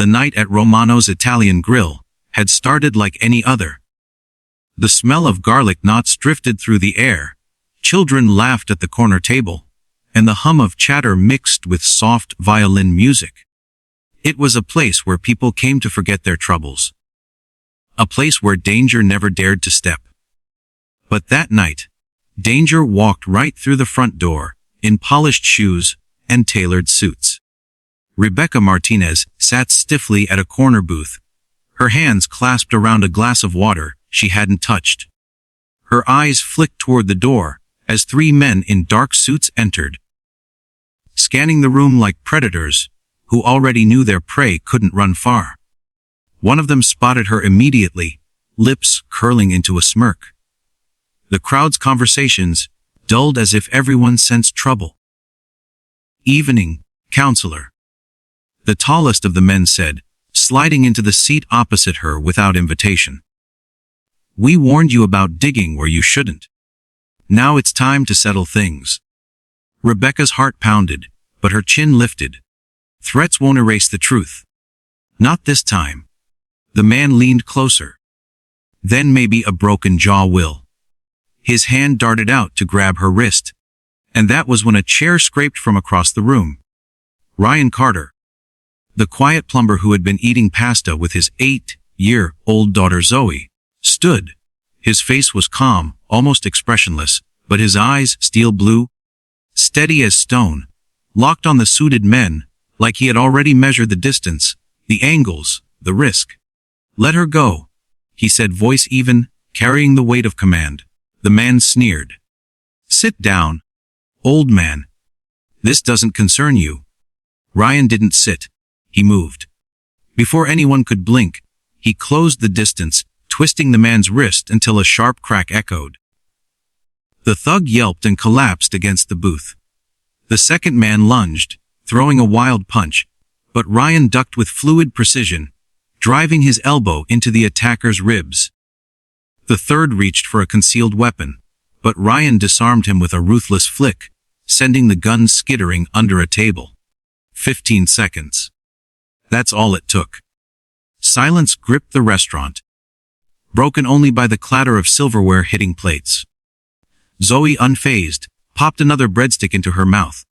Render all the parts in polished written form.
The night at Romano's Italian Grill had started like any other. The smell of garlic knots drifted through the air, children laughed at the corner table, and the hum of chatter mixed with soft violin music. It was a place where people came to forget their troubles. A place where danger never dared to step. But that night, danger walked right through the front door, in polished shoes and tailored suits. Rebecca Martinez sat stiffly at a corner booth, her hands clasped around a glass of water she hadn't touched. Her eyes flicked toward the door as three men in dark suits entered, scanning the room like predators who already knew their prey couldn't run far. One of them spotted her immediately, lips curling into a smirk. The crowd's conversations dulled as if everyone sensed trouble. "Evening, counselor," the tallest of the men said, sliding into the seat opposite her without invitation. "We warned you about digging where you shouldn't. Now it's time to settle things." Rebecca's heart pounded, but her chin lifted. Threats won't erase the truth. Not this time. The man leaned closer. Then maybe a broken jaw will. His hand darted out to grab her wrist. And that was when a chair scraped from across the room. Ryan Carter, the quiet plumber who had been eating pasta with his 8-year-old daughter Zoe, stood. His face was calm, almost expressionless, but his eyes, steel blue, steady as stone, locked on the suited men, like he had already measured the distance, the angles, the risk. "Let her go," he said, voice even, carrying the weight of command. The man sneered. "Sit down, old man. This doesn't concern you." Ryan didn't sit. He moved. Before anyone could blink, he closed the distance, twisting the man's wrist until a sharp crack echoed. The thug yelped and collapsed against the booth. The second man lunged, throwing a wild punch, but Ryan ducked with fluid precision, driving his elbow into the attacker's ribs. The third reached for a concealed weapon, but Ryan disarmed him with a ruthless flick, sending the gun skittering under a table. 15 seconds. That's all it took. Silence gripped the restaurant, broken only by the clatter of silverware hitting plates. Zoe, unfazed, popped another breadstick into her mouth.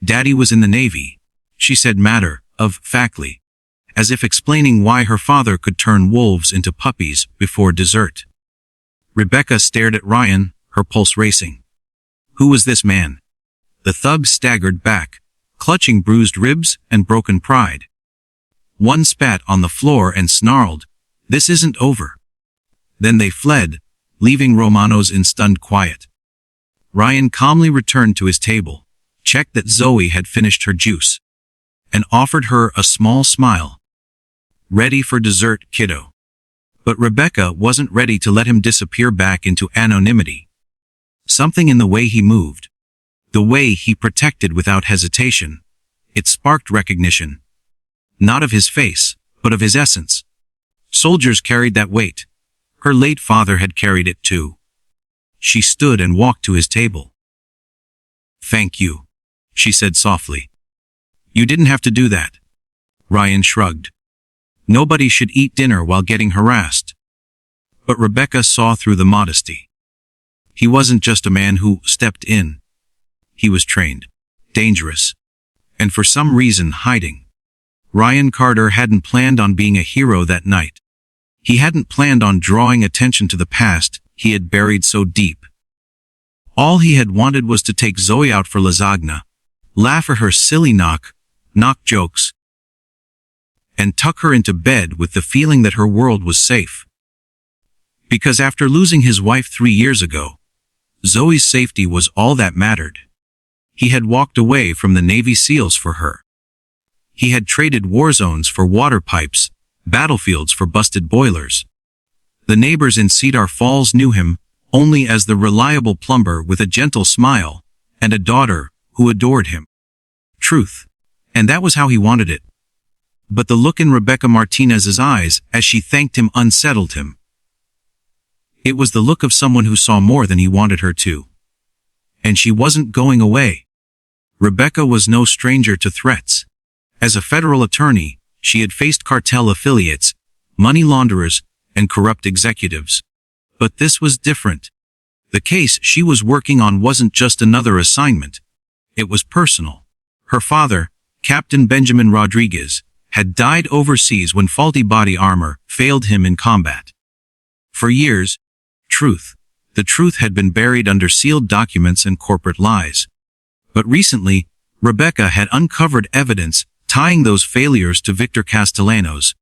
"Daddy was in the Navy," she said matter-of-factly, as if explaining why her father could turn wolves into puppies before dessert. Rebecca stared at Ryan, her pulse racing. Who was this man? The thug staggered back, clutching bruised ribs and broken pride. One spat on the floor and snarled, "This isn't over." Then they fled, leaving Romano's in stunned quiet. Ryan calmly returned to his table, checked that Zoe had finished her juice, and offered her a small smile. "Ready for dessert, kiddo." But Rebecca wasn't ready to let him disappear back into anonymity. Something in the way he moved, the way he protected without hesitation, it sparked recognition. Not of his face, but of his essence. Soldiers carried that weight. Her late father had carried it too. She stood and walked to his table. "Thank you," she said softly. "You didn't have to do that." Ryan shrugged. Nobody should eat dinner while getting harassed. But Rebecca saw through the modesty. He wasn't just a man who stepped in. He was trained, dangerous, and for some reason hiding. Ryan Carter hadn't planned on being a hero that night. He hadn't planned on drawing attention to the past he had buried so deep. All he had wanted was to take Zoe out for lasagna, laugh at her silly knock jokes, and tuck her into bed with the feeling that her world was safe. Because after losing his wife 3 years ago, Zoe's safety was all that mattered. He had walked away from the Navy SEALs for her. He had traded war zones for water pipes, battlefields for busted boilers. The neighbors in Cedar Falls knew him only as the reliable plumber with a gentle smile and a daughter who adored him. Truth. And that was how he wanted it. But the look in Rebecca Martinez's eyes as she thanked him unsettled him. It was the look of someone who saw more than he wanted her to. And she wasn't going away. Rebecca was no stranger to threats. As a federal attorney, She had faced cartel affiliates, money launderers, and corrupt executives. But this was different. The case she was working on wasn't just another assignment. It was personal. Her father, Captain Benjamin Rodriguez, had died overseas when faulty body armor failed him in combat. For years, the truth had been buried under sealed documents and corporate lies. But recently, Rebecca had uncovered evidence tying those failures to Victor Castellanos,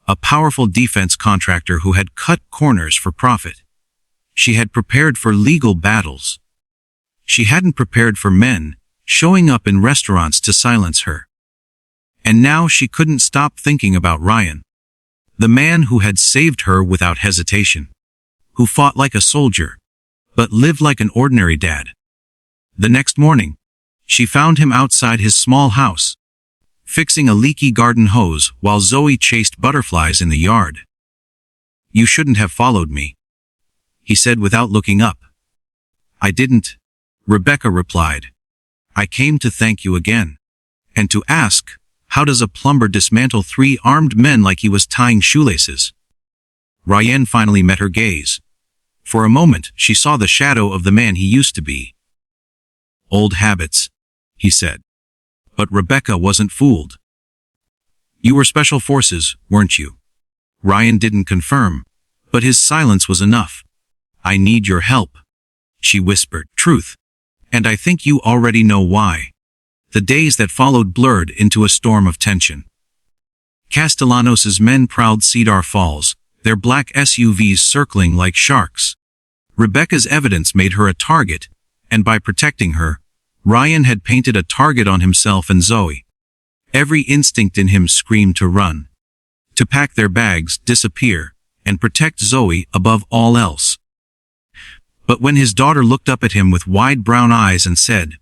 a powerful defense contractor who had cut corners for profit. She had prepared for legal battles. She hadn't prepared for men showing up in restaurants to silence her. And now she couldn't stop thinking about Ryan, the man who had saved her without hesitation, who fought like a soldier, but lived like an ordinary dad. The next morning, she found him outside his small house, fixing a leaky garden hose while Zoe chased butterflies in the yard. "You shouldn't have followed me," he said without looking up. "I didn't," Rebecca replied. "I came to thank you again. And to ask, how does a plumber dismantle 3 armed men like he was tying shoelaces?" Ryan finally met her gaze. For a moment, she saw the shadow of the man he used to be. "Old habits," he said. But Rebecca wasn't fooled. "You were special forces, weren't you?" Ryan didn't confirm, but his silence was enough. "I need your help," she whispered. "Truth. And I think you already know why." The days that followed blurred into a storm of tension. Castellanos' men prowled Cedar Falls, their black SUVs circling like sharks. Rebecca's evidence made her a target, and by protecting her, Ryan had painted a target on himself and Zoe. Every instinct in him screamed to run, to pack their bags, disappear, and protect Zoe above all else. But when his daughter looked up at him with wide brown eyes and said,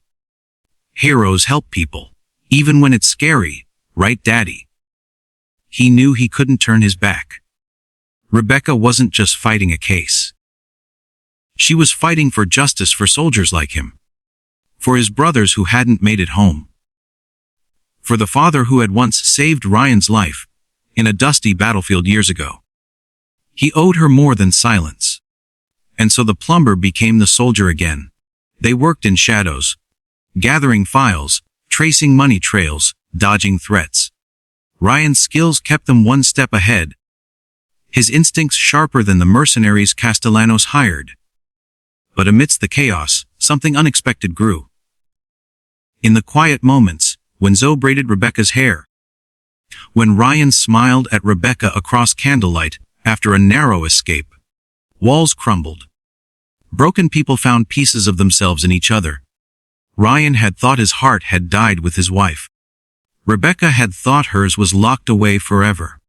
"Heroes help people, even when it's scary, right, Daddy?" he knew he couldn't turn his back. Rebecca wasn't just fighting a case. She was fighting for justice for soldiers like him, for his brothers who hadn't made it home, for the father who had once saved Ryan's life in a dusty battlefield years ago. He owed her more than silence. And so the plumber became the soldier again. They worked in shadows, gathering files, tracing money trails, dodging threats. Ryan's skills kept them one step ahead, his instincts sharper than the mercenaries Castellanos hired. But amidst the chaos, something unexpected grew. In the quiet moments, when Zoe braided Rebecca's hair, when Ryan smiled at Rebecca across candlelight after a narrow escape, walls crumbled. Broken people found pieces of themselves in each other. Ryan had thought his heart had died with his wife. Rebecca had thought hers was locked away forever.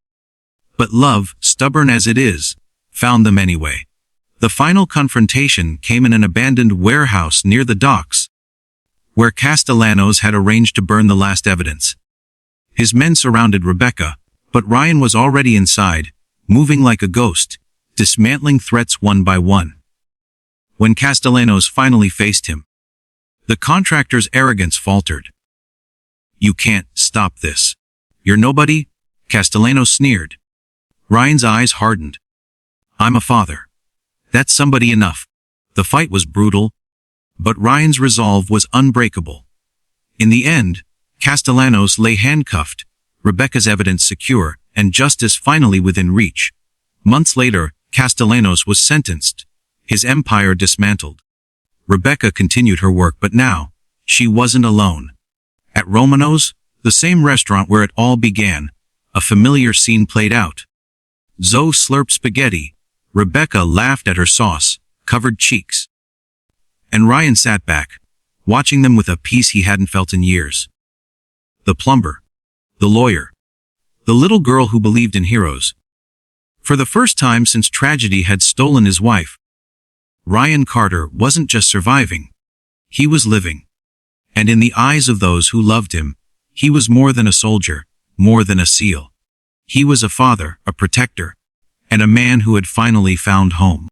But love, stubborn as it is, found them anyway. The final confrontation came in an abandoned warehouse near the docks, where Castellanos had arranged to burn the last evidence. His men surrounded Rebecca, but Ryan was already inside, moving like a ghost, dismantling threats one by one. When Castellanos finally faced him, the contractor's arrogance faltered. "You can't stop this. You're nobody," Castellanos sneered. Ryan's eyes hardened. "I'm a father. That's somebody enough." The fight was brutal, but Ryan's resolve was unbreakable. In the end, Castellanos lay handcuffed, Rebecca's evidence secure, and justice finally within reach. Months later, Castellanos was sentenced, his empire dismantled. Rebecca continued her work, but now, she wasn't alone. At Romano's, the same restaurant where it all began, a familiar scene played out. Zoe slurped spaghetti, Rebecca laughed at her sauce-covered cheeks. And Ryan sat back, watching them with a peace he hadn't felt in years. The plumber, the lawyer, the little girl who believed in heroes. For the first time since tragedy had stolen his wife, Ryan Carter wasn't just surviving, he was living. And in the eyes of those who loved him, he was more than a soldier, more than a SEAL. He was a father, a protector, and a man who had finally found home.